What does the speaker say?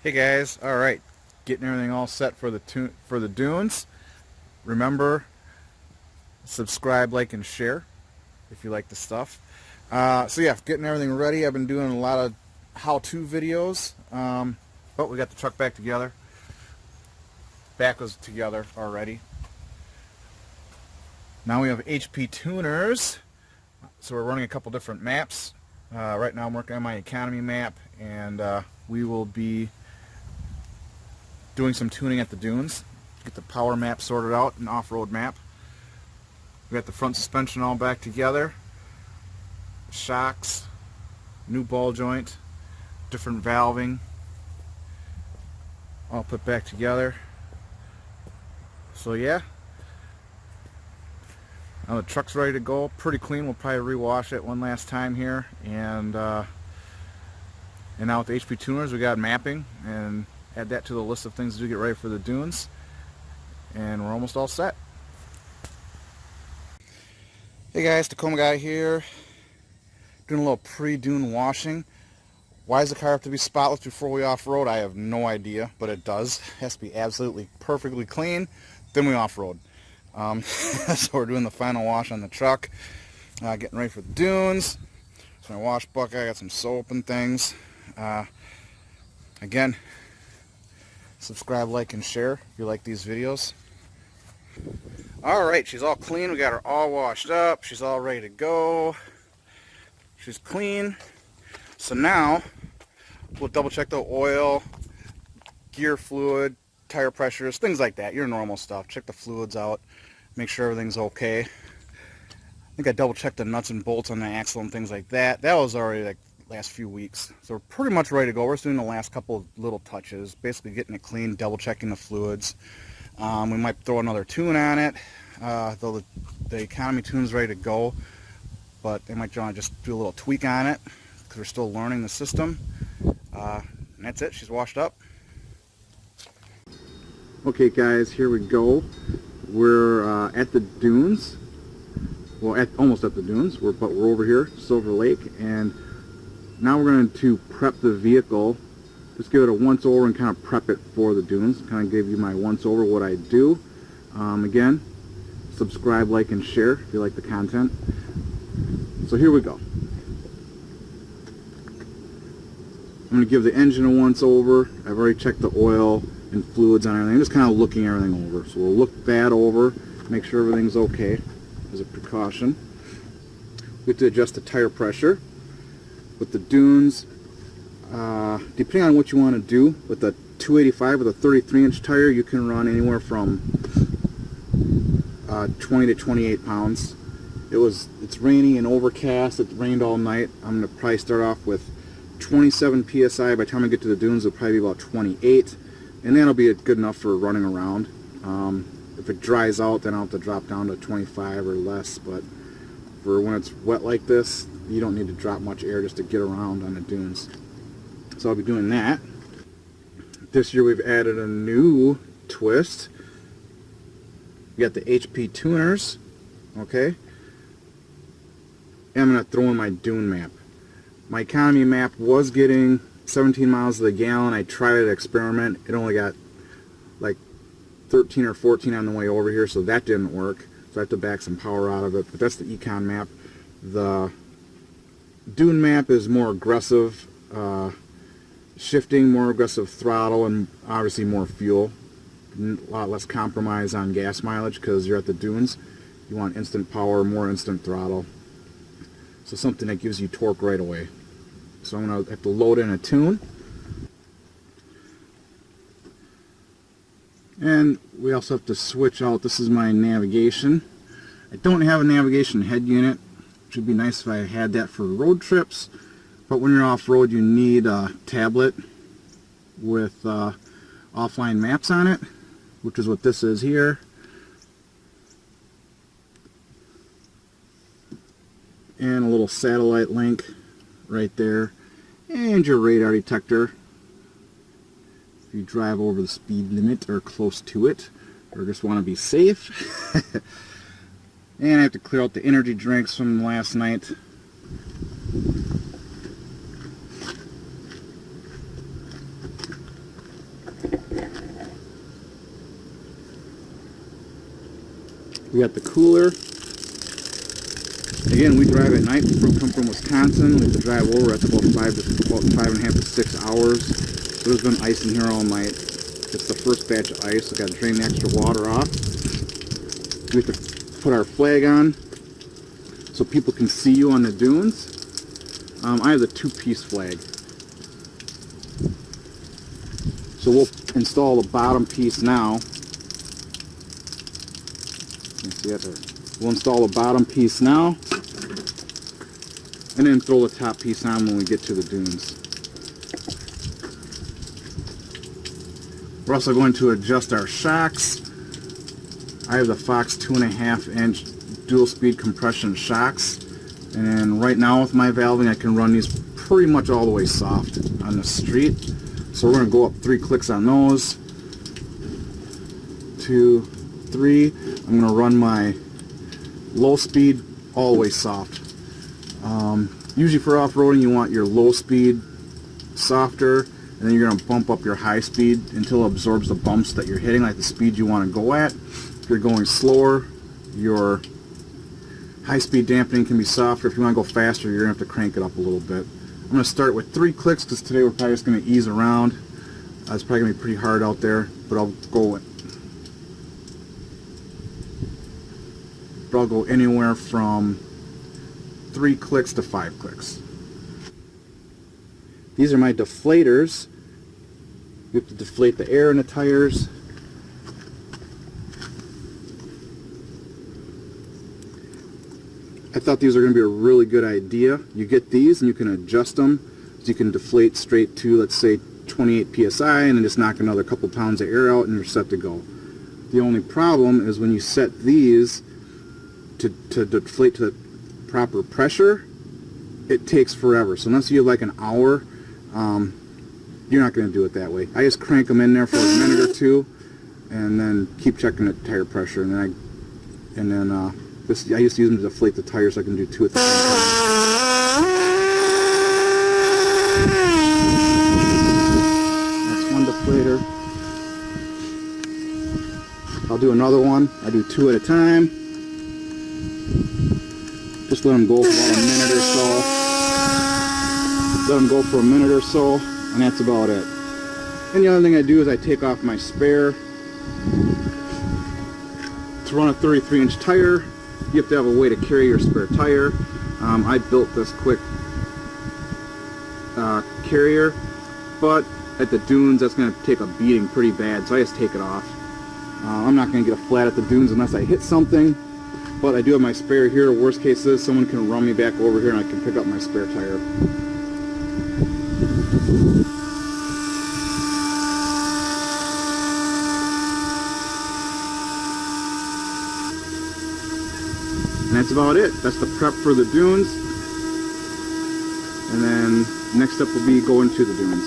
Hey guys, all right, getting everything all set for the dunes. Remember, subscribe, like, and share if you like the stuff. So yeah, getting everything ready. I've been doing a lot of how-to videos, but we got the truck back together. Back was together already. Now we have HP tuners, so we're running a couple different maps. Right now I'm working on my economy map, and we will be doing some tuning at the dunes, get the power map sorted out, an off-road map. We got the front suspension all back together, shocks, new ball joint, different valving, all put back together. So yeah, now the truck's ready to go, pretty clean. We'll probably rewash it one last time here, and now with the HP tuners we got mapping, and add that to the list of things to do, get ready for the dunes, and we're almost all set. Hey guys, Tacoma guy here, doing a little pre-dune washing. Why does the car have to be spotless before we off-road? I have no idea, but it does. It has to be absolutely perfectly clean, then we off-road. So we're doing the final wash on the truck, getting ready for the dunes. So my wash bucket, I got some soap and things. Again, subscribe, like, and share if you like these videos. Alright, she's all clean. We got her all washed up. She's all ready to go. She's clean. So now, we'll double check the oil, gear fluid, tire pressures, things like that. Your normal stuff. Check the fluids out. Make sure everything's okay. I think I double checked the nuts and bolts on the axle and things like that. That was already like last few weeks, so we're pretty much ready to go. We're just doing the last couple of little touches, basically getting it clean, double checking the fluids. We might throw another tune on it, though the economy tune's ready to go, but they might just do a little tweak on it because we're still learning the system. And that's it. She's washed up. Okay guys, here we go. We're at the dunes, well, almost at the dunes, but we're over here, Silver Lake, and now we're going to prep the vehicle. Just give it a once over and kind of prep it for the dunes. Kind of give you my once over what I do. Again, subscribe, like, and share if you like the content. So here we go. I'm going to give the engine a once over. I've already checked the oil and fluids on everything. Just kind of looking everything over. So we'll look that over, make sure everything's okay as a precaution. We have to adjust the tire pressure. With the dunes, depending on what you want to do, with the 285 with a 33-inch tire, you can run anywhere from 20 to 28 pounds. It's rainy and overcast. It rained all night. I'm going to probably start off with 27 psi. By the time I get to the dunes, it'll probably be about 28, and that'll be good enough for running around. If it dries out, then I'll have to drop down to 25 or less, but for when it's wet like this, you don't need to drop much air just to get around on the dunes. So I'll be doing that. This year we've added a new twist. We got the HP tuners, okay? And I'm going to throw in my dune map. My economy map was getting 17 miles to the gallon. I tried an experiment. It only got like 13 or 14 on the way over here, so that didn't work. So I have to back some power out of it. But that's the econ map. The dune map is more aggressive shifting, more aggressive throttle, and obviously more fuel. A lot less compromise on gas mileage because you're at the dunes. You want instant power, more instant throttle. So something that gives you torque right away. So I'm going to have to load in a tune. And we also have to switch out, this is my navigation. I don't have a navigation head unit. It would be nice if I had that for road trips. But when you're off-road, you need a tablet with offline maps on it, which is what this is here. And a little satellite link right there. And your radar detector. If you drive over the speed limit or close to it, or just want to be safe. And I have to clear out the energy drinks from last night. We got the cooler. Again, we drive at night. We come from Wisconsin. We have to drive over. That's about 5.5 to 6 hours. So there's been ice in here all night. It's the first batch of ice. We got to drain the extra water off. We have to put our flag on so people can see you on the dunes. I have the 2-piece flag. So we'll install the bottom piece now. See that there. We'll install the bottom piece now, and then throw the top piece on when we get to the dunes. We're also going to adjust our shocks. I have the Fox 2.5-inch dual speed compression shocks, and right now with my valving I can run these pretty much all the way soft on the street. So we're going to go up 3 clicks on those. 2, 3. I'm going to run my low speed all the way soft. Usually for off-roading you want your low speed softer, and then you're going to bump up your high speed until it absorbs the bumps that you're hitting, like the speed you want to go at. If you're going slower, your high speed dampening can be softer. If you want to go faster, you're going to have to crank it up a little bit. I'm going to start with 3 clicks because today we're probably just going to ease around. It's probably going to be pretty hard out there, but I'll go anywhere from 3 clicks to 5 clicks. These are my deflators. You have to deflate the air in the tires. I thought these are going to be a really good idea. You get these and you can adjust them. So you can deflate straight to, let's say, 28 psi, and then just knock another couple pounds of air out and you're set to go. The only problem is when you set these to deflate to the proper pressure, it takes forever. So unless you have like an hour, you're not going to do it that way. I just crank them in there for a minute or two, and then keep checking the tire pressure. And then I just use them to deflate the tires so I can do 2 at the same time. That's one deflator. I'll do another one. I do 2 at a time. Just let them go for about a minute or so. Let them go for a minute or so, and that's about it. And the other thing I do is I take off my spare. To run a 33-inch tire, you have to have a way to carry your spare tire. I built this quick carrier, but at the dunes that's going to take a beating pretty bad, so I just take it off. I'm not going to get a flat at the dunes unless I hit something. But I do have my spare here. Worst case is someone can run me back over here and I can pick up my spare tire. And that's about it. That's the prep for the dunes. And then next step will be going to the dunes.